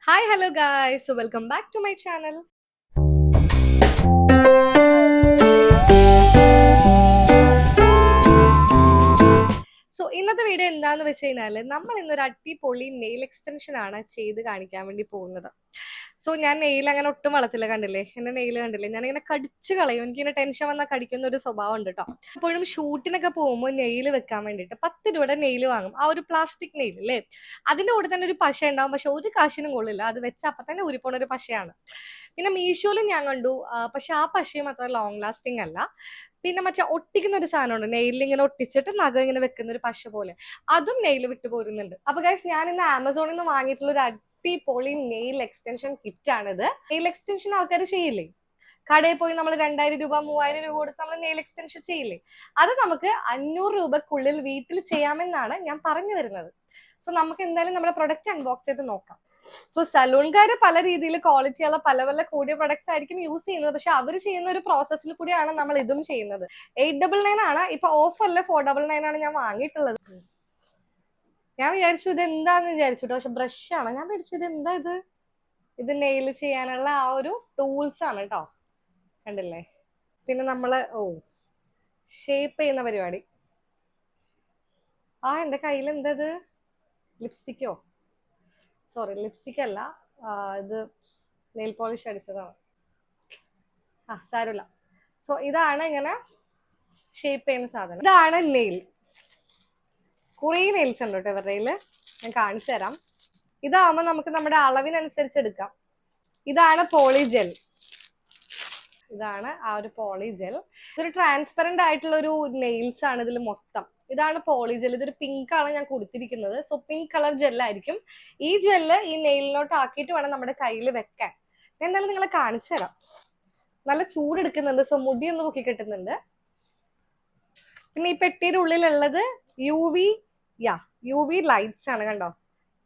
Hi, hello guys. So welcome back to my channel. So ഇന്നത്തെ video എന്താന്ന് വെച്ച് കഴിഞ്ഞാല് നമ്മൾ ഇന്നൊരു അടിപൊളി നെയിൽ എക്സ്റ്റൻഷൻ ആണ് ചെയ്ത് കാണിക്കാൻ വേണ്ടി പോകുന്നത്. സോ ഞാൻ നെയിൽ അങ്ങനെ ഒട്ടും വളർത്തില്ല, കണ്ടില്ലേ എന്റെ നെയിൽ കണ്ടില്ലേ, ഞാൻ ഇങ്ങനെ കടിച്ചു കളയും. എനിക്ക് ഇങ്ങനെ ടെൻഷൻ വന്നാൽ കടിക്കുന്ന ഒരു സ്വഭാവം ഉണ്ട് കേട്ടോ. എപ്പോഴും ഷൂട്ടിനൊക്കെ പോകുമ്പോൾ നെയിൽ വെക്കാൻ വേണ്ടിയിട്ട് 10 രൂപയുടെ നെയിൽ വാങ്ങും, ആ ഒരു പ്ലാസ്റ്റിക് നെയിൽ അല്ലേ. അതിന്റെ കൂടെ തന്നെ ഒരു പശ ഉണ്ടാവും, പക്ഷെ ഒരു കാശിനും കൊള്ളില്ല, അത് വെച്ച് അപ്പൊ തന്നെ ഊരിപ്പോണ ഒരു പശയാണ്. പിന്നെ മീഷോയിലും ഞാൻ കണ്ടു, പക്ഷെ ആ പശയും അത്ര ലോങ് ലാസ്റ്റിംഗ് അല്ല. പിന്നെ മറ്റേ ഒട്ടിക്കുന്ന ഒരു സാധനമുണ്ട്, നെയിലിൽ ഇങ്ങനെ ഒട്ടിച്ചിട്ട് നഖം ഇങ്ങനെ വെക്കുന്ന ഒരു പശ പോലെ, അതും നെയിൽ വിട്ടു പോരുന്നുണ്ട്. അപ്പൊ ഗൈസ്, ഞാൻ ഇന്ന് ആമസോണിൽ നിന്ന് വാങ്ങിയിട്ടുള്ള ഒരു അടിപൊളി നെയിൽ എക്സ്റ്റൻഷൻ കിറ്റ് ആണിത്. നെയിൽ എക്സ്റ്റൻഷൻ ആൾക്കാർ ചെയ്യില്ലേ, കടയിൽ പോയി നമ്മൾ 2000 രൂപ 3000 രൂപ കൊടുത്ത് നമ്മൾ നെയിൽ എക്സ്റ്റൻഷൻ ചെയ്യില്ലേ, അത് നമുക്ക് 500 രൂപക്കുള്ളിൽ വീട്ടിൽ ചെയ്യാമെന്നാണ് ഞാൻ പറഞ്ഞു വരുന്നത്. സോ നമുക്ക് എന്തായാലും നമ്മുടെ പ്രൊഡക്റ്റ് അൺബോക്സ് ചെയ്ത് നോക്കാം. സോ സലൂൺകാര് പല രീതിയിൽ ക്വാളിറ്റിയുള്ള പല പല കൂടിയ പ്രൊഡക്ട്സ് ആയിരിക്കും യൂസ് ചെയ്യുന്നത്, പക്ഷെ അവർ ചെയ്യുന്ന ഒരു പ്രോസസ്സിൽ കൂടിയാണ് നമ്മൾ ഇതും ചെയ്യുന്നത്. 899 ആണ് ഇപ്പൊ, ഓഫ് അല്ല 499 ആണ് ഞാൻ വാങ്ങിയിട്ടുള്ളത്. ഞാൻ വിചാരിച്ചു ഇത് എന്താന്ന് വിചാരിച്ചു, പക്ഷെ ബ്രഷ് ആണ്. ഞാൻ വിചാരിച്ചു ഇത് എന്താ ഇത് നെയിൽ ചെയ്യാനുള്ള ആ ഒരു ടൂൾസ് ആണ് കേട്ടോ, കണ്ടില്ലേ. പിന്നെ നമ്മള് ഷേപ്പ് ചെയ്യുന്ന പരിപാടി. എന്റെ കയ്യിൽ എന്താ ഇത്, ലിപ്സ്റ്റിക്കോ? സോറി, ലിപ്സ്റ്റിക് അല്ല, ഇത് നെയിൽ പോളിഷ് അടിച്ചതാണ്. സാരമില്ല. സോ ഇതാണ് ഇങ്ങനെ ഷേപ്പ് ചെയ്യുന്ന സാധനം. ഇതാണ് നെയിൽ. കുറേ നെയിൽസ് ഉണ്ട് കേട്ടോ ഇവരുടെ കയ്യില്, ഞാൻ കാണിച്ചു തരാം. ഇതാവുമ്പോൾ നമുക്ക് നമ്മുടെ അളവിനനുസരിച്ച് എടുക്കാം. ഇതാണ് പോളി ജെൽ. ഇതാണ് ആ ഒരു പോളി ജെൽ. ഇതൊരു ട്രാൻസ്പെറന്റ് ആയിട്ടുള്ള ഒരു നെയിൽസ് ആണ് ഇതിൽ മൊത്തം. ഇതാണ് പോളി ജെൽ. ഇതൊരു പിങ്ക് ആണ് ഞാൻ കൊടുത്തിരിക്കുന്നത്. സോ പിങ്ക് കളർ ജെല്ലായിരിക്കും. ഈ ജെല്ല് ഈ നെയിലിലോട്ട് ആക്കിയിട്ട് വേണം നമ്മുടെ കയ്യിൽ വെക്കാൻ. ഞാൻ എന്തായാലും നിങ്ങളെ കാണിച്ചു തരാം. നല്ല ചൂടെടുക്കുന്നുണ്ട്, സോ മുടി ഒന്ന് പൊക്കി കിട്ടുന്നുണ്ട്. പിന്നെ ഈ പെട്ടിയുടെ ഉള്ളിലുള്ളത് യു വി ലൈറ്റ്സ് ആണ്, കണ്ടോ.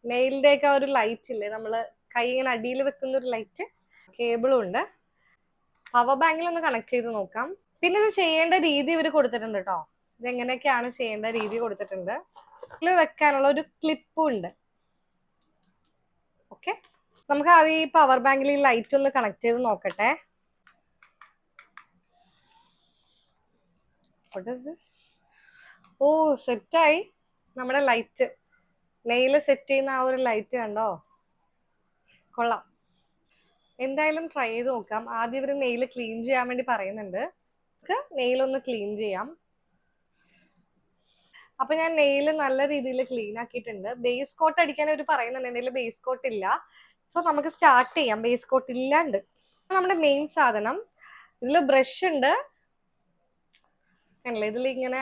നെയിലിന്റെ ഒക്കെ ഒരു ലൈറ്റ് ഇല്ലേ, നമ്മള് കൈ ഇങ്ങനെ അടിയിൽ വെക്കുന്ന ഒരു ലൈറ്റ്. കേബിളും ഉണ്ട്. പവർ ബാങ്കിൽ ഒന്ന് കണക്ട് ചെയ്ത് നോക്കാം. പിന്നെ ഇത് ചെയ്യേണ്ട രീതി ഇവർ കൊടുത്തിട്ടുണ്ട് കേട്ടോ. ഇതെങ്ങനെയൊക്കെയാണ് ചെയ്യേണ്ട രീതി കൊടുത്തിട്ടുണ്ട്. ഇതിൽ വെക്കാനുള്ള ഒരു ക്ലിപ്പും ഉണ്ട്. ഓക്കെ, നമുക്ക് ആദ്യം ഈ പവർ ബാങ്കിൽ ഈ ലൈറ്റ് ഒന്ന് കണക്ട് ചെയ്ത് നോക്കട്ടെ. സെറ്റായി നമ്മുടെ ലൈറ്റ്. നെയില് സെറ്റ് ചെയ്യുന്ന ആ ഒരു ലൈറ്റ് കണ്ടോ, കൊള്ളാം. എന്തായാലും ട്രൈ ചെയ്ത് നോക്കാം. ആദ്യം ഇവര് നെയില് ക്ലീൻ ചെയ്യാൻ വേണ്ടി പറയുന്നുണ്ട്. നമുക്ക് നെയിലൊന്ന് ക്ലീൻ ചെയ്യാം. അപ്പൊ ഞാൻ നെയില് നല്ല രീതിയിൽ ക്ലീൻ ആക്കിയിട്ടുണ്ട്. ബേസ് കോട്ട് അടിക്കാൻ അവർ പറയുന്നുണ്ട്, എന്റെ ബേസ് കോട്ട് ഇല്ല. സോ നമുക്ക് സ്റ്റാർട്ട് ചെയ്യാം ബേസ് കോട്ട് ഇല്ലാണ്ട്. നമ്മുടെ മെയിൻ സാധനം, ഇതില് ബ്രഷ് ഉണ്ട്, അല്ലേ. ഇതിൽ ഇങ്ങനെ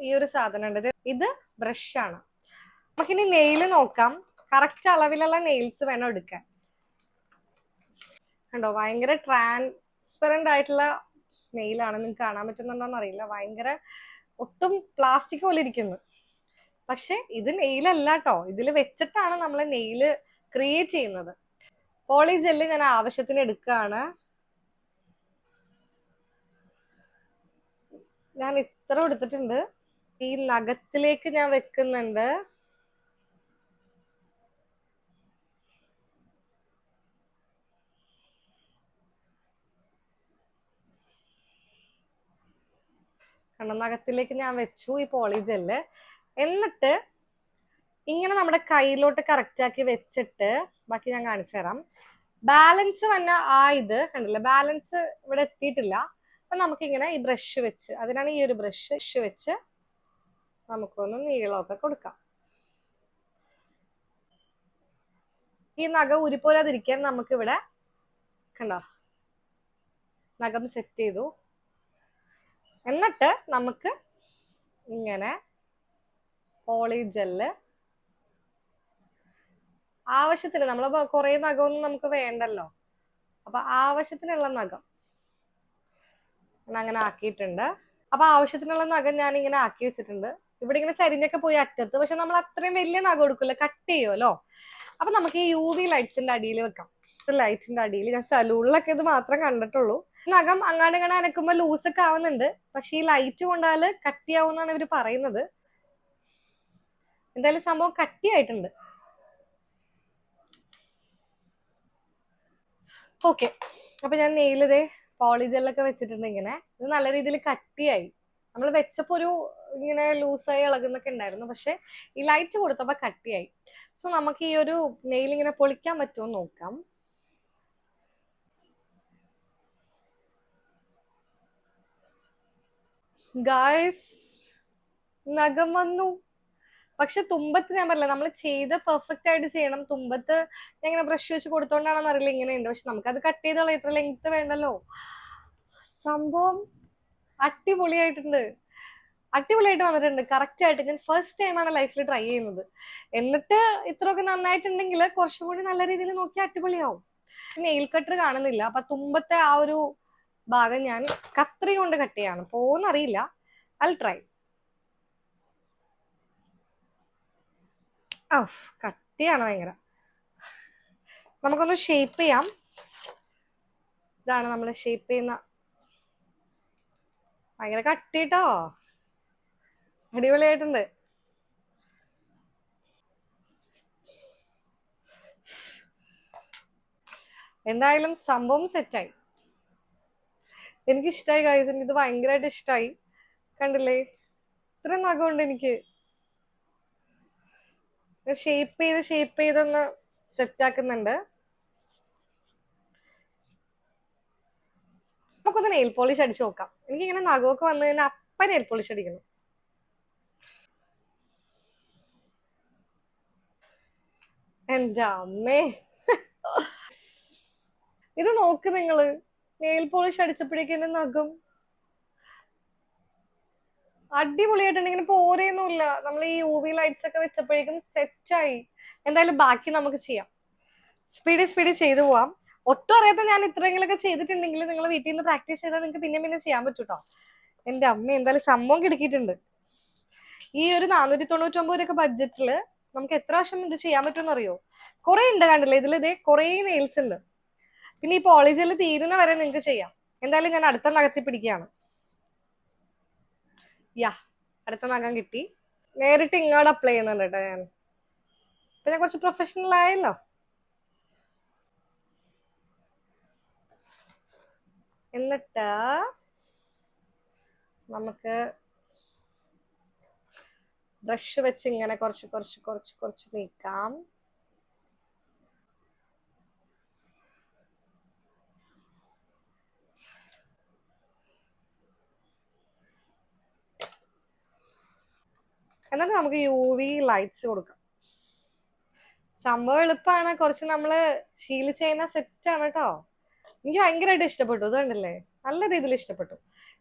ഈ ഒരു സാധനം ഉണ്ട്, ഇത് ബ്രഷ് ആണ്. നമുക്കിനി നെയില് നോക്കാം. കറക്റ്റ് അളവിലുള്ള നെയിൽസ് വേണം എടുക്കാൻ. കണ്ടോ, ഭയങ്കര ട്രാൻസ്പെറന്റ് ആയിട്ടുള്ള നെയിലാണ്. നിങ്ങൾക്ക് കാണാൻ പറ്റുന്നുണ്ടോന്ന് അറിയില്ല, ഭയങ്കര ഒട്ടും പ്ലാസ്റ്റിക് പോലെ ഇരിക്കുന്നു. പക്ഷെ ഇത് നെയിലല്ല കേട്ടോ, ഇതിൽ വെച്ചിട്ടാണ് നമ്മൾ നെയില് ക്രിയേറ്റ് ചെയ്യുന്നത്. പോളി ജെല്ല് ഞാൻ ആവശ്യത്തിന് എടുക്കുകയാണ്. ഞാൻ ഇത്ര എടുത്തിട്ടുണ്ട്. ഈ നഖത്തിലേക്ക് ഞാൻ വെക്കുന്നുണ്ട്. കണ്ണനകത്തിലേക്ക് ഞാൻ വെച്ചു ഈ പോളി ജെല്ല്. എന്നിട്ട് ഇങ്ങനെ നമ്മുടെ കയ്യിലോട്ട് കറക്റ്റ് ആക്കി വെച്ചിട്ട്, ബാക്കി ഞാൻ കാണിച്ചു തരാം. ബാലൻസ് വന്ന ഇത് കണ്ടില്ല, ബാലൻസ് ഇവിടെ എത്തിയിട്ടില്ല. അപ്പൊ നമുക്കിങ്ങനെ ഈ ബ്രഷ് വെച്ച്, അതിനാണ് ഈ ഒരു ബ്രഷ് വെച്ച് നമുക്കൊന്ന് നീളമൊക്കെ കൊടുക്കാം. ഈ നഖം ഉരിപ്പോലാതിരിക്കാൻ നമുക്കിവിടെ കണ്ടോ, നഖം സെറ്റ് ചെയ്തു. എന്നിട്ട് നമുക്ക് ഇങ്ങനെ പോളി ജെല്ല് ആവശ്യത്തിന്, നമ്മൾ കുറെ നഖമൊന്നും നമുക്ക് വേണ്ടല്ലോ, അപ്പൊ ആവശ്യത്തിനുള്ള നഖം അങ്ങനെ ആക്കിയിട്ടുണ്ട്. അപ്പൊ ആവശ്യത്തിനുള്ള നഖം ഞാൻ ഇങ്ങനെ ആക്കി വെച്ചിട്ടുണ്ട്. ഇവിടെ ഇങ്ങനെ ചരിഞ്ഞൊക്കെ പോയി അറ്റത്ത്, പക്ഷെ നമ്മൾ അത്രയും വലിയ നഖം എടുക്കില്ല, കട്ട് ചെയ്യുമല്ലോ. അപ്പൊ നമുക്ക് ഈ UV ലൈറ്റ്സിന്റെ അടിയിൽ വെക്കാം. ലൈറ്റിന്റെ അടിയിൽ ഞാൻ സലൂണിലൊക്കെ ഇത് മാത്രം കണ്ടിട്ടുള്ളൂ. നഖം അങ്ങാണ്ട് ഇങ്ങനെ അനക്കുമ്പോ ലൂസൊക്കെ ആവുന്നുണ്ട്, പക്ഷെ ഈ ലൈറ്റ് കൊണ്ടാല് കട്ടിയാവുന്നാണ് ഇവര് പറയുന്നത്. എന്തായാലും സംഭവം കട്ടിയായിട്ടുണ്ട്. ഓക്കെ, അപ്പൊ ഞാൻ നെയിലിതേ പോളിജെല്ലൊക്കെ വെച്ചിട്ടുണ്ട്. ഇങ്ങനെ ഇത് നല്ല രീതിയിൽ കട്ടിയായി. നമ്മൾ വെച്ചപ്പോ ഒരു ഇങ്ങനെ ലൂസായി ഇളകുന്നൊക്കെ ഉണ്ടായിരുന്നു, പക്ഷെ ഈ ലൈറ്റ് കൊടുത്തപ്പോ കട്ടിയായി. സോ നമുക്ക് ഈ ഒരു നെയിൽ ഇങ്ങനെ പൊളിക്കാൻ പറ്റുമോ നോക്കാം. ഗായ്സ്, നഖം വന്നു. പക്ഷെ തുമ്പത്ത് ഞാൻ പറഞ്ഞില്ല, നമ്മൾ ചെയ്ത് പെർഫെക്റ്റ് ആയിട്ട് ചെയ്യണം. തുമ്പത്ത് ഞാൻ ഇങ്ങനെ ബ്രഷ് വെച്ച് കൊടുത്തോണ്ടാണെന്ന് അറിയില്ല ഇങ്ങനെയുണ്ട്. പക്ഷെ നമുക്കത് കട്ട് ചെയ്തോളാം, ഇത്ര ലെങ്ത് വേണ്ടല്ലോ. സംഭവം അടിപൊളിയായിട്ടുണ്ട്, അടിപൊളിയായിട്ട് വന്നിട്ടുണ്ട്. കറക്റ്റ് ആയിട്ട് ഞാൻ ഫസ്റ്റ് ടൈമാണ് ലൈഫിൽ ട്രൈ ചെയ്യുന്നത്. എന്നിട്ട് ഇത്രയൊക്കെ നന്നായിട്ടുണ്ടെങ്കിൽ കുറച്ചും കൂടി നല്ല രീതിയിൽ നോക്കിയാൽ അടിപൊളിയാവും. നെയിൽ കട്ടർ കാണുന്നില്ല, അപ്പൊ തുമ്പത്തെ ആ ഒരു ഭാഗം ഞാൻ കത്രി കൊണ്ട് കട്ട് ചെയ്യാണ്. പോന്നറിയില്ല, ഐ ട്രൈ. ആ, കട്ടിയാണ് ഭയങ്കര. നമുക്കൊന്ന് ഷേപ്പ് ചെയ്യാം. ഇതാണ് നമ്മൾ ഷേപ്പ് ചെയ്യുന്ന. ഭയങ്കര കട്ടിട്ടോ, അടിപൊളിയായിട്ടുണ്ട്. എന്തായാലും സംഭവം സെറ്റായി. എനിക്കിഷ്ടായി ഗൈസ്, എനിക്ക് ഇത് ഭയങ്കരമായിട്ട് ഇഷ്ടായി. കണ്ടില്ലേ, ഇത്ര നഖമുണ്ട് എനിക്ക്. ഷേപ്പ് ചെയ്തൊന്ന് സെറ്റ് ആക്കുന്നുണ്ട്. നമുക്കൊന്ന് നെയിൽ പോളിഷ് അടിച്ചു നോക്കാം. എനിക്കിങ്ങനെ നഖമൊക്കെ വന്നു കഴിഞ്ഞാൽ അപ്പം നെയിൽ പോളിഷ് അടിക്കണം. എന്റെ അമ്മേ, ഇത് നോക്ക് നിങ്ങള്, നെയിൽ പോളിഷ് അടിച്ചപ്പോഴേക്കും എന്റെ നഖം അടിപൊളിയായിട്ടുണ്ട്. ഇങ്ങനെ പോരെയൊന്നുമില്ല. നമ്മൾ ഈ യു വി ലൈറ്റ്സ് ഒക്കെ വെച്ചപ്പോഴേക്കും സെറ്റായി. എന്തായാലും ബാക്കി നമുക്ക് ചെയ്യാം. സ്പീഡ് ചെയ്തു പോവാം. ഒട്ടും അറിയാത്ത ഞാൻ ഇത്രയെങ്കിലൊക്കെ ചെയ്തിട്ടുണ്ടെങ്കിൽ നിങ്ങൾ വീട്ടിൽ നിന്ന് പ്രാക്ടീസ് ചെയ്താൽ നിങ്ങൾക്ക് പിന്നെ ചെയ്യാൻ പറ്റൂട്ടോ. എന്റെ അമ്മ, എന്തായാലും സംഭവം കിടക്കിയിട്ടുണ്ട്. ഈ ഒരു 499 രൂപ ബഡ്ജറ്റില് നമുക്ക് എത്ര വർഷം ഇത് ചെയ്യാൻ പറ്റുമെന്ന് അറിയോ? കുറെ ഉണ്ട്, കണ്ടില്ലേ ഇതിൽ, ഇതേ കുറെ നെയിൽസ് ഉണ്ട്. പിന്നെ ഈ പോളിജെല് തീരുന്ന വരെ നിങ്ങൾക്ക് ചെയ്യാം. എന്തായാലും ഞാൻ അടുത്ത നഖത്തിൽ പിടിക്കുകയാണ്. യാ, അടുത്ത നഖം കിട്ടി. നേരിട്ട് ഇങ്ങോട്ട് അപ്ലൈ ചെയ്യുന്നുണ്ട് കേട്ടോ ഞാൻ. പിന്നെ കുറച്ച് പ്രൊഫഷണൽ ആയല്ലോ. എന്നിട്ട് നമുക്ക് ബ്രഷ് വെച്ച് ഇങ്ങനെ കുറച്ച് നീക്കാം. എന്നിട്ട് നമുക്ക് യു വി ലൈറ്റ്സ് കൊടുക്കാം. സംഭവം എളുപ്പമാണ്, കുറച്ച് നമ്മള് ശീലിച്ച് ചെയ്യുന്ന സെറ്റാണ് കേട്ടോ. എനിക്ക് ഭയങ്കരമായിട്ട് ഇഷ്ടപ്പെട്ടു. ഇത് കണ്ടില്ലേ, നല്ല രീതിയിൽ ഇഷ്ടപ്പെട്ടു.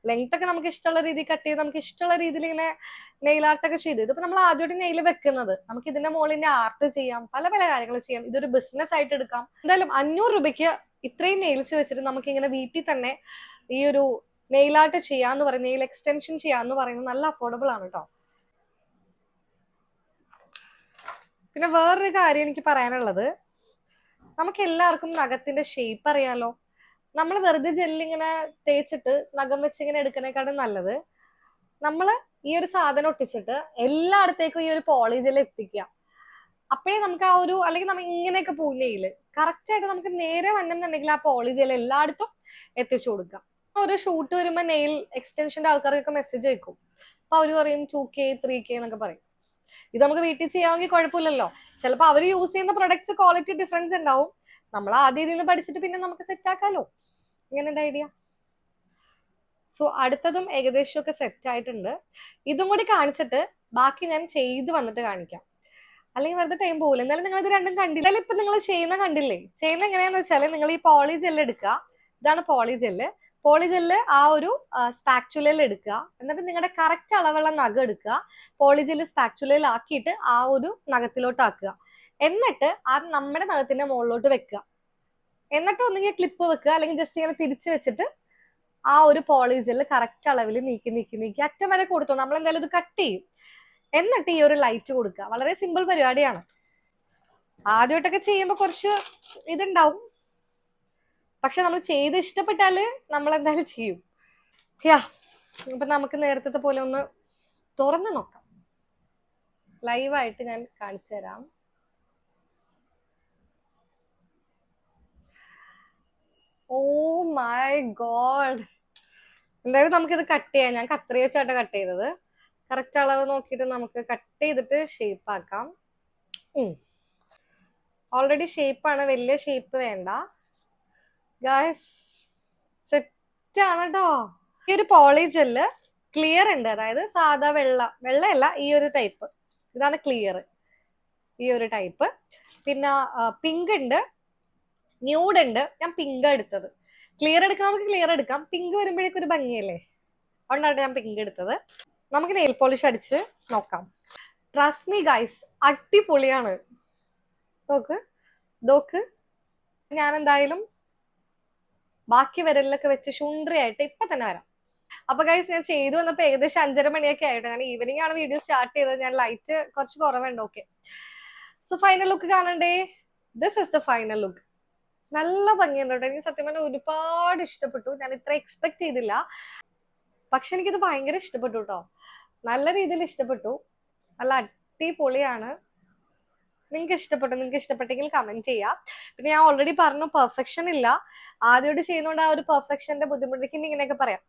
ലെങ്ത് ഒക്കെ നമുക്ക് ഇഷ്ടമുള്ള രീതിയിൽ കട്ട് ചെയ്ത് നമുക്ക് ഇഷ്ടമുള്ള രീതിയിൽ ഇങ്ങനെ നെയിൽ ആർട്ടൊക്കെ ചെയ്ത്. ഇതിപ്പോ നമ്മൾ ആദ്യമായിട്ട് നെയിൽ വെക്കുന്നത്, നമുക്ക് ഇതിന്റെ മുകളിന്റെ ആർട്ട് ചെയ്യാം, പല പല കാര്യങ്ങൾ ചെയ്യാം. ഇതൊരു ബിസിനസ് ആയിട്ട് എടുക്കാം. എന്തായാലും 500 രൂപയ്ക്ക് ഇത്രയും നെയിൽസ് വെച്ചിട്ട് നമുക്ക് ഇങ്ങനെ വീട്ടിൽ തന്നെ ഈ ഒരു നെയിൽ ആർട്ട് ചെയ്യാന്ന് പറയുന്നത്, നെയിൽ എക്സ്റ്റൻഷൻ ചെയ്യാന്ന് പറയുന്നത് നല്ല അഫോർഡബിൾ ആണ് കേട്ടോ. പിന്നെ വേറൊരു കാര്യം എനിക്ക് പറയാനുള്ളത്, നമുക്ക് എല്ലാവർക്കും നഖത്തിന്റെ ഷേപ്പ് അറിയാലോ. നമ്മൾ വെറുതെ ജെല്ലിങ്ങനെ തേച്ചിട്ട് നഖം വെച്ച് ഇങ്ങനെ എടുക്കുന്നേക്കാളും നല്ലത് നമ്മൾ ഈ ഒരു സാധനം ഒട്ടിച്ചിട്ട് എല്ലായിടത്തേക്കും ഈ ഒരു പോളി ജെൽ എത്തിക്കുക. അപ്പോഴേ നമുക്ക് ആ ഒരു, അല്ലെങ്കിൽ നമ്മൾ ഇങ്ങനെയൊക്കെ പൂനെയില് കറക്റ്റ് ആയിട്ട് നമുക്ക് നേരെ വന്നെന്നുണ്ടെങ്കിൽ ആ പോളി ജെൽ എല്ലായിടത്തും എത്തിച്ചു കൊടുക്കാം. ഒരു ഷൂട്ട് വരുമ്പോ നെയിൽ എക്സ്റ്റൻഷന്റെ ആൾക്കാർക്കൊക്കെ മെസ്സേജ് അയക്കും. അപ്പൊ അവര് പറയും 2K 3K എന്നൊക്കെ പറയും. ഇത് നമുക്ക് വീട്ടിൽ ചെയ്യാമെങ്കിൽ കുഴപ്പമില്ലല്ലോ. ചിലപ്പോൾ അവർ യൂസ് ചെയ്യുന്ന പ്രൊഡക്ട്സ് ക്വാളിറ്റി ഡിഫറൻസ് ഉണ്ടാവും. നമ്മൾ ആദ്യം ഇതിൽ നിന്ന് പഠിച്ചിട്ട് പിന്നെ നമുക്ക് സെറ്റ് ആക്കാലോ. ഇങ്ങനെ ഐഡിയ. സോ അടുത്തതും ഏകദേശം ഒക്കെ സെറ്റ് ആയിട്ടുണ്ട്. ഇതും കൂടി കാണിച്ചിട്ട് ബാക്കി ഞാൻ ചെയ്ത് വന്നിട്ട് കാണിക്കാം, അല്ലെങ്കിൽ വെറുതെ ടൈം പോകില്ല. എന്നാലും നിങ്ങൾ ഇത് രണ്ടും കണ്ടില്ല. ഇപ്പൊ നിങ്ങൾ ചെയ്യുന്ന കണ്ടില്ലേ, ചെയ്യുന്ന എങ്ങനെയാന്ന് വെച്ചാല് നിങ്ങൾ ഈ പോളി ജെല്ല് എടുക്കുക. ഇതാണ് പോളി ജെല്ല്. പോളി ജെല്ല് ആ ഒരു സ്പാക്ചുലയിൽ എടുക്കുക. എന്നിട്ട് നിങ്ങളുടെ കറക്റ്റ് അളവുള്ള നഖം എടുക്കുക. പോളി ജെല്ല് സ്പാക്ചുലയിൽ ആക്കിയിട്ട് ആ ഒരു നഖത്തിലോട്ട് ആക്കുക. എന്നിട്ട് ആ നമ്മുടെ നഖത്തിന്റെ മുകളിലോട്ട് വെക്കുക. എന്നിട്ട് ഒന്നുകിൽ ക്ലിപ്പ് വെക്കുക, അല്ലെങ്കിൽ ജസ്റ്റ് ഇങ്ങനെ തിരിച്ചു വെച്ചിട്ട് ആ ഒരു പോളി ജെല്ല് കറക്റ്റ് അളവിൽ നീക്കി അറ്റം വരെ കൊടുത്തു. നമ്മൾ എന്തായാലും ഇത് കട്ട് ചെയ്യും. എന്നിട്ട് ഈ ഒരു ലൈറ്റ് കൊടുക്കുക. വളരെ സിമ്പിൾ പരിപാടിയാണ്. ആദ്യമായിട്ടൊക്കെ ചെയ്യുമ്പോൾ കുറച്ച് ഇതുണ്ടാവും, പക്ഷെ നമ്മൾ ചെയ്ത് ഇഷ്ടപ്പെട്ടാല് നമ്മൾ എന്തായാലും ചെയ്യും. യാ, അപ്പൊ നമുക്ക് നേരത്തെ പോലെ ഒന്ന് തുറന്നു നോക്കാം. ലൈവായിട്ട് ഞാൻ കാണിച്ചു തരാം. My God. എന്തായാലും നമുക്കിത് കട്ട് ചെയ്യാം. ഞാൻ കത്രിക വെച്ചാട്ടോ കട്ട് ചെയ്തത്. കറക്റ്റ് അളവ് നോക്കിയിട്ട് നമുക്ക് കട്ട് ചെയ്തിട്ട് ഷേപ്പ് ആക്കാം. ഓൾറെഡി ഷേപ്പാണ്, വലിയ ഷേപ്പ് വേണ്ട ഗായ്സ്. സെറ്റ് ആണ് കേട്ടോ. ഈ ഒരു പോളി ജെല്ല് ക്ലിയർ ഉണ്ട്, അതായത് സാധാ വെള്ളയല്ല, ഈ ഒരു ടൈപ്പ്. ഇതാണ് ക്ലിയർ, ഈ ഒരു ടൈപ്പ്. പിന്നെ പിങ്ക് ഉണ്ട്, ന്യൂഡ് ഉണ്ട്. ഞാൻ പിങ്ക് എടുത്തത്. ക്ലിയർ എടുക്കണമെങ്കിൽ ക്ലിയർ എടുക്കാം, പിങ്ക് വരുമ്പോഴേക്കും ഒരു ഭംഗിയല്ലേ, അതുകൊണ്ടാണ് ഞാൻ പിങ്ക് എടുത്തത്. നമുക്ക് നെയിൽ പോളിഷ് അടിച്ച് നോക്കാം. ട്രസ്റ്റ് മീ ഗൈസ്, അടിപൊളിയാണ്. നോക്ക് നോക്ക്. ഞാൻ എന്തായാലും ബാക്കി വിരലിലൊക്കെ വെച്ച് ശുണ്ട്രിയായിട്ട് ഇപ്പൊ തന്നെ വരാം. അപ്പൊ ഗൈസ് ഞാൻ ചെയ്തു വന്നപ്പോ ഏകദേശം 5:30 മണിയൊക്കെ ആയിട്ട്. ഞാൻ ഈവനിങ് ആണ് വീഡിയോ സ്റ്റാർട്ട് ചെയ്തത്. ഞാൻ ലൈറ്റ് കുറച്ച് കുറവുണ്ട്. ഓക്കെ, സോ ഫൈനൽ ലുക്ക് കാണണ്ടേ? This is the final look. നല്ല ഭംഗിയുണ്ട് കേട്ടോ. എനിക്ക് സത്യം പറഞ്ഞാൽ ഒരുപാട് ഇഷ്ടപ്പെട്ടു. ഞാൻ ഇത്ര എക്സ്പെക്ട് ചെയ്തില്ല, പക്ഷെ എനിക്കിത് ഭയങ്കര ഇഷ്ടപ്പെട്ടു കേട്ടോ. നല്ല രീതിയിൽ ഇഷ്ടപ്പെട്ടു. നല്ല അടിപൊളിയാണ്. നിങ്ങൾക്ക് ഇഷ്ടപ്പെട്ടെങ്കിൽ കമന്റ് ചെയ്യാം. പിന്നെ ഞാൻ ഓൾറെഡി പറഞ്ഞു, പെർഫെക്ഷൻ ഇല്ല. ആദ്യമായിട്ട് ചെയ്യുന്നോണ്ട് ആ ഒരു പെർഫെക്ഷന്റെ ബുദ്ധിമുട്ട്, ഇങ്ങനെയൊക്കെ പറയാം.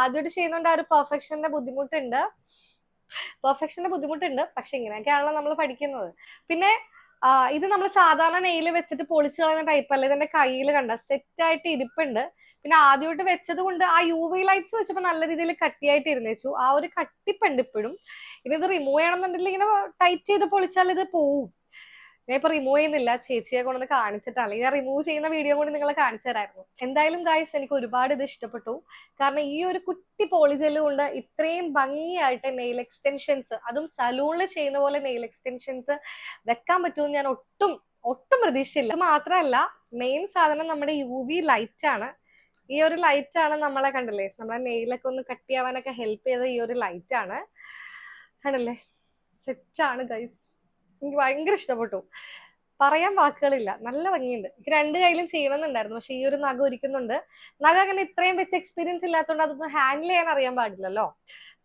ആദ്യമായിട്ട് ചെയ്യുന്നോണ്ട് ആ ഒരു പെർഫെക്ഷന്റെ ബുദ്ധിമുട്ടുണ്ട്. പക്ഷെ ഇങ്ങനെയൊക്കെയാണല്ലോ നമ്മൾ പഠിക്കുന്നത്. പിന്നെ ഇത് നമ്മൾ സാധാരണ നെയില് വെച്ചിട്ട് പൊളിച്ചു കളയുന്ന ടൈപ്പ് അല്ല. ഇതെന്റെ കയ്യിൽ കണ്ട സെറ്റ് ആയിട്ട് ഇരിപ്പുണ്ട്. പിന്നെ ആദ്യമായിട്ട് വെച്ചത് കൊണ്ട് ആ UV ലൈറ്റ്സ് വെച്ചപ്പോ നല്ല രീതിയിൽ കട്ടിയായിട്ട് ഇരുന്നേച്ചു. ആ ഒരു കട്ടിപ്പുണ്ട് ഇപ്പോഴും. ഇനി ഇത് റിമൂവ് ചെയ്യണമെന്നുണ്ടെങ്കിൽ ഇങ്ങനെ ടൈറ്റ് ചെയ്ത് പൊളിച്ചാൽ ഇത് പോവും. ഞാൻ ഇപ്പൊ റിമൂവ് ചെയ്യുന്നില്ല, ചേച്ചിയെ കൊണ്ടൊന്ന് കാണിച്ചിട്ടാണ്. ഞാൻ റിമൂവ് ചെയ്യുന്ന വീഡിയോ കൊണ്ട് നിങ്ങളെ കാണിച്ചു തരായിരുന്നു. എന്തായാലും ഗൈസ് എനിക്ക് ഒരുപാട് ഇത് ഇഷ്ടപ്പെട്ടു. കാരണം ഈ ഒരു കുട്ടി പോളിജെല്ല് കൊണ്ട് ഇത്രയും ഭംഗിയായിട്ട് നെയിൽ എക്സ്റ്റൻഷൻസ്, അതും സലൂണിൽ ചെയ്യുന്ന പോലെ നെയിൽ എക്സ്റ്റൻഷൻസ് വെക്കാൻ പറ്റുമെന്ന് ഞാൻ ഒട്ടും പ്രതീക്ഷിച്ചില്ല. മാത്രമല്ല, മെയിൻ സാധനം നമ്മുടെ UV ലൈറ്റ് ആണ്. ഈ ഒരു ലൈറ്റ് ആണ് നമ്മളെ കണ്ടില്ലേ, നമ്മളെ നെയിലൊക്കെ ഒന്ന് കട്ട് ചെയ്യാനൊക്കെ ഹെൽപ്പ് ചെയ്ത ഈ ഒരു ലൈറ്റ് ആണ്. കണ്ടല്ലേ, സെറ്റാണ് ഗൈസ്. എനിക്ക് ഭയങ്കര ഇഷ്ടപ്പെട്ടു, പറയാൻ വാക്കുകളില്ല. നല്ല ഭംഗിയുണ്ട്. എനിക്ക് 2 കൈയിലും ചെയ്യണമെന്നുണ്ടായിരുന്നു, പക്ഷെ ഈ ഒരു നഖം ഒരുക്കുന്നുണ്ട്. നഖം അങ്ങനെ ഇത്രയും വെച്ച് എക്സ്പീരിയൻസ് ഇല്ലാത്തതുകൊണ്ട് അതൊന്നും ഹാൻഡിൽ ചെയ്യാൻ അറിയാൻ പാടില്ലല്ലോ.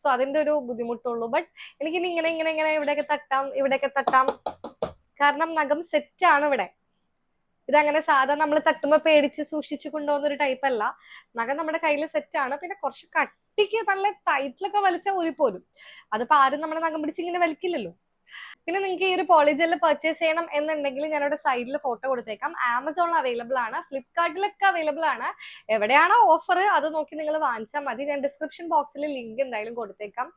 സോ അതിന്റെ ഒരു ബുദ്ധിമുട്ടുള്ളൂ. ബട്ട് എനിക്കിനി ഇങ്ങനെ ഇവിടെയൊക്കെ തട്ടാം. കാരണം നഖം സെറ്റാണ് ഇവിടെ. ഇതങ്ങനെ സാധാരണ നമ്മൾ തട്ടുമ്പോ പേടിച്ച് സൂക്ഷിച്ചു കൊണ്ടുപോകുന്ന ഒരു ടൈപ്പ് അല്ല. നഖം നമ്മുടെ കയ്യിൽ സെറ്റാണ്. പിന്നെ കുറച്ച് കട്ടിക്ക് നല്ല ടൈറ്റിലൊക്കെ വലിച്ച ഊരിപ്പോരും. അതിപ്പോ ആരും നമ്മുടെ നഖം പിടിച്ച് ഇങ്ങനെ വലിക്കില്ലല്ലോ. പിന്നെ നിങ്ങൾക്ക് ഈ ഒരു പോളിജെല്ല് പർച്ചേസ് ചെയ്യണം എന്നുണ്ടെങ്കിൽ ഞാനിവിടെ സൈഡിൽ ഫോട്ടോ കൊടുത്തേക്കാം. ആമസോണിൽ അവൈലബിൾ ആണ്, ഫ്ലിപ്കാർട്ടിലൊക്കെ അവൈലബിൾ ആണ്. എവിടെയാണോ ഓഫർ അത് നോക്കി നിങ്ങൾ വാങ്ങിച്ചാൽ മതി. ഞാൻ ഡിസ്ക്രിപ്ഷൻ ബോക്സിൽ ലിങ്ക് എന്തായാലും കൊടുത്തേക്കാം.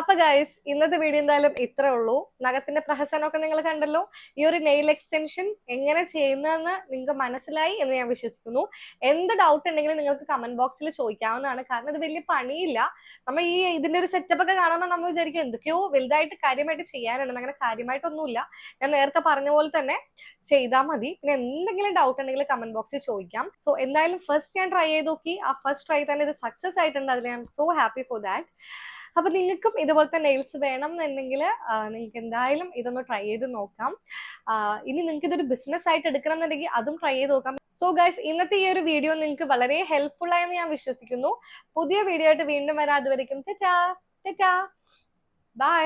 അപ്പൊ ഗൈസ്, ഇന്നത്തെ വീഡിയോ എന്തായാലും ഇത്രേ ഉള്ളൂ. നഖത്തിന്റെ പ്രഹസനമൊക്കെ നിങ്ങൾ കണ്ടല്ലോ. ഈ ഒരു നെയിൽ എക്സ്റ്റൻഷൻ എങ്ങനെ ചെയ്യുന്നതെന്ന് നിങ്ങൾക്ക് മനസ്സിലായി എന്ന് ഞാൻ വിശ്വസിക്കുന്നു. എന്ത് ഡൗട്ട് ഉണ്ടെങ്കിലും നിങ്ങൾക്ക് കമന്റ് ബോക്സിൽ ചോദിക്കാവുന്നതാണ്. കാരണം ഇത് വലിയ പണിയില്ല. നമ്മൾ ഇതിന്റെ ഒരു സെറ്റപ്പ് ഒക്കെ കാണുമ്പോൾ നമ്മൾ വിചാരിക്കും എന്തൊക്കെയോ വലുതായിട്ട് കാര്യമായിട്ട് ചെയ്യാനുണ്ട്. അങ്ങനെ കാര്യമായിട്ടൊന്നുമില്ല. ഞാൻ നേരത്തെ പറഞ്ഞ പോലെ തന്നെ ചെയ്താൽ മതി. പിന്നെ എന്തെങ്കിലും ഡൗട്ട് ഉണ്ടെങ്കിൽ കമന്റ് ബോക്സിൽ ചോദിക്കാം. സോ എന്തായാലും ഫസ്റ്റ് ഞാൻ ട്രൈ ചെയ്ത് നോക്കി. ആ ഫസ്റ്റ് ട്രൈ തന്നെ ഇത് സക്സസ് ആയിട്ടുണ്ട്. അതിൽ ഞാൻ സോ ഹാപ്പി ഫോർ ദാറ്റ്. അപ്പൊ നിങ്ങൾക്കും ഇതുപോലത്തെ നെയിൽസ് വേണം എന്നുണ്ടെങ്കിൽ നിങ്ങൾക്ക് എന്തായാലും ഇതൊന്ന് ട്രൈ ചെയ്ത് നോക്കാം. ഇനി നിങ്ങൾക്ക് ഇതൊരു ബിസിനസ് ആയിട്ട് എടുക്കണം എന്നുണ്ടെങ്കിൽ അതും ട്രൈ ചെയ്ത് നോക്കാം. സോ ഗൈസ്, ഇന്നത്തെ ഈ ഒരു വീഡിയോ നിങ്ങൾക്ക് വളരെ ഹെൽപ്ഫുൾ ആയെന്ന് ഞാൻ വിശ്വസിക്കുന്നു. പുതിയ വീഡിയോ ആയിട്ട് വീണ്ടും വരാം. അതുവരെയും ടാറ്റാ ബൈ.